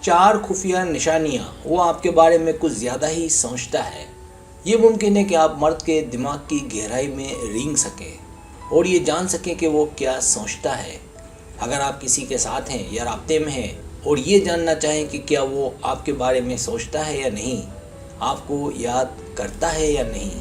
4 खुफिया निशानियां वो आपके बारे में कुछ ज़्यादा ही सोचता है। ये मुमकिन है कि आप मर्द के दिमाग की गहराई में रेंग सकें और ये जान सकें कि वो क्या सोचता है। अगर आप किसी के साथ हैं या राब्ते में हैं और ये जानना चाहें कि क्या वो आपके बारे में सोचता है या नहीं, आपको याद करता है या नहीं।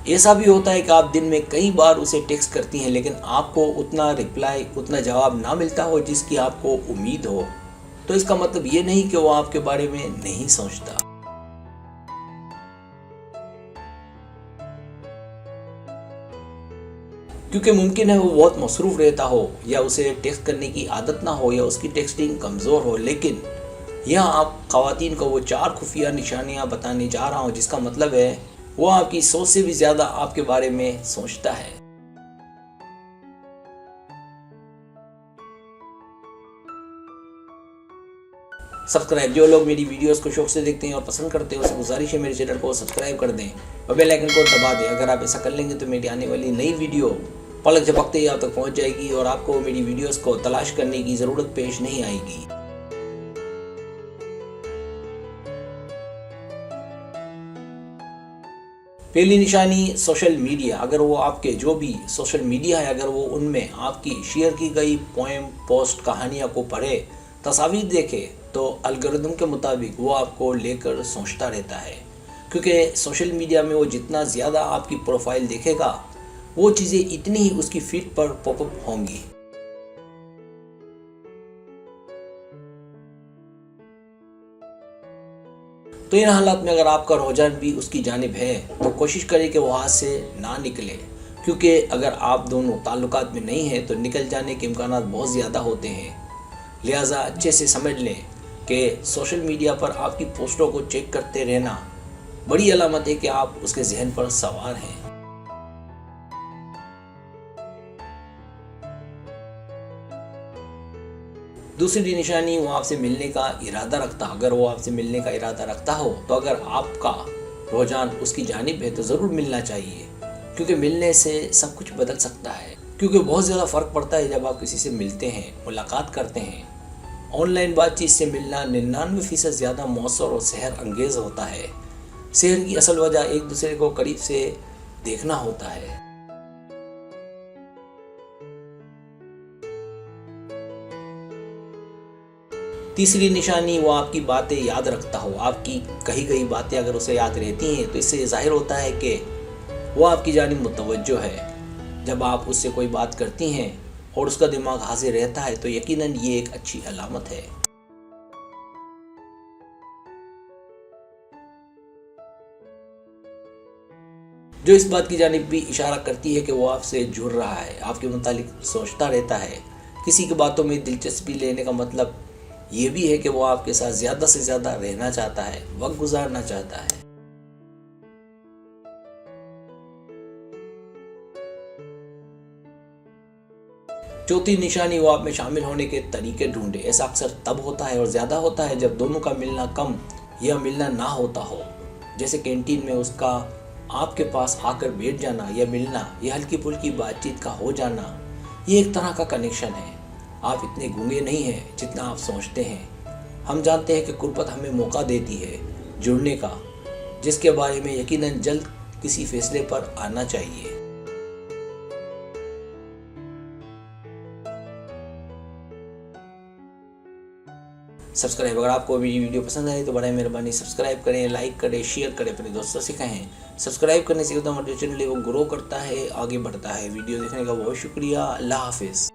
ऐसा भी होता है कि आप दिन में कई बार उसे टेक्स्ट करती हैं लेकिन आपको उतना रिप्लाई, उतना जवाब ना मिलता हो जिसकी आपको उम्मीद हो। तो इसका मतलब ये नहीं कि वो आपके बारे में नहीं सोचता। क्योंकि मुमकिन है वो बहुत मसरूफ रहता हो या उसे टेक्स्ट करने की आदत ना हो या उसकी टेक्सटिंग कमज़ोर हो। लेकिन यहाँ आप ख़वातीन को वो 4 खुफिया निशानियाँ बताने जा रहा हूँ जिसका मतलब है वो आपकी सोच से भी ज़्यादा आपके बारे में सोचता है। सब्सक्राइब, जो लोग मेरी वीडियोस को शौक से देखते हैं और पसंद करते हैं उसे गुजारिश है मेरे चैनल को सब्सक्राइब कर दें और बेल आइकन को दबा दें। अगर आप ऐसा कर लेंगे तो मेरी आने वाली नई वीडियो पलक झपकते ही आप तक पहुंच जाएगी और आपको मेरी वीडियोस को तलाश करने की ज़रूरत पेश नहीं आएगी। पहली निशानी, सोशल मीडिया। अगर वो आपके जो भी सोशल मीडिया है, अगर वो उनमें आपकी शेयर की गई पोएम, पोस्ट, कहानियाँ को पढ़े, तस्वीर देखे, तो अलगोरिदम के मुताबिक वो आपको लेकर सोचता रहता है। क्योंकि सोशल मीडिया में वो जितना ज़्यादा आपकी प्रोफाइल देखेगा वो चीज़ें इतनी ही उसकी फीड पर पॉपअप होंगी। तो इन हालात में अगर आपका रुझान भी उसकी जानिब है तो कोशिश करें कि वो हाथ से ना निकले। क्योंकि अगर आप दोनों ताल्लुकात में नहीं हैं तो निकल जाने के इम्कानात बहुत ज़्यादा होते हैं। लिहाजा अच्छे से समझ लें कि सोशल मीडिया पर आपकी पोस्टों को चेक करते रहना बड़ी अलामत है कि आप उसके जहन पर सवार हैं। दूसरी निशानी, वो आपसे मिलने का इरादा रखता। अगर वो आपसे मिलने का इरादा रखता हो तो अगर आपका रुझान उसकी जानिब है तो ज़रूर मिलना चाहिए। क्योंकि मिलने से सब कुछ बदल सकता है। क्योंकि बहुत ज़्यादा फ़र्क पड़ता है जब आप किसी से मिलते हैं, मुलाकात करते हैं। ऑनलाइन बातचीत से मिलना 99% ज़्यादा मौसर और सेहर अंगेज़ होता है। सेहर की असल वजह एक दूसरे को करीब से देखना होता है। तीसरी निशानी, वो आपकी बातें याद रखता हो। आपकी कही गई बातें अगर उसे याद रहती हैं तो इससे ज़ाहिर होता है कि वो आपकी जानिब मुतवज्जो है। जब आप उससे कोई बात करती हैं और उसका दिमाग हाजिर रहता है तो यकीनन ये एक अच्छी अलामत है। जो इस बात की जानिब भी इशारा करती है कि वो आपसे जुड़ रहा है, आपके मुतालिक सोचता रहता है। किसी की बातों में दिलचस्पी लेने का मतलब ये भी है कि वो आपके साथ ज़्यादा से ज़्यादा रहना चाहता है, वक्त गुजारना चाहता है। चौथी निशानी, वो आप में शामिल होने के तरीके ढूंढे। ऐसा अक्सर तब होता है और ज़्यादा होता है जब दोनों का मिलना कम या मिलना ना होता हो। जैसे कैंटीन में उसका आपके पास आकर बैठ जाना या मिलना या हल्की फुल्की बातचीत का हो जाना, ये एक तरह का कनेक्शन है। आप इतने गूंगे नहीं हैं जितना आप सोचते हैं। हम जानते हैं कि कुर्बत हमें मौका देती है जुड़ने का, जिसके बारे में यकीनन जल्द किसी फैसले पर आना चाहिए। सब्सक्राइब, अगर आपको मेरी वीडियो पसंद आए तो बड़ी मेहरबानी सब्सक्राइब करें, लाइक करें, शेयर करें, अपने दोस्तों से कहें। सब्सक्राइब करने से हमारा चैनल वो ग्रो करता है, आगे बढ़ता है। वीडियो देखने का बहुत शुक्रिया। अल्लाह हाफिज़।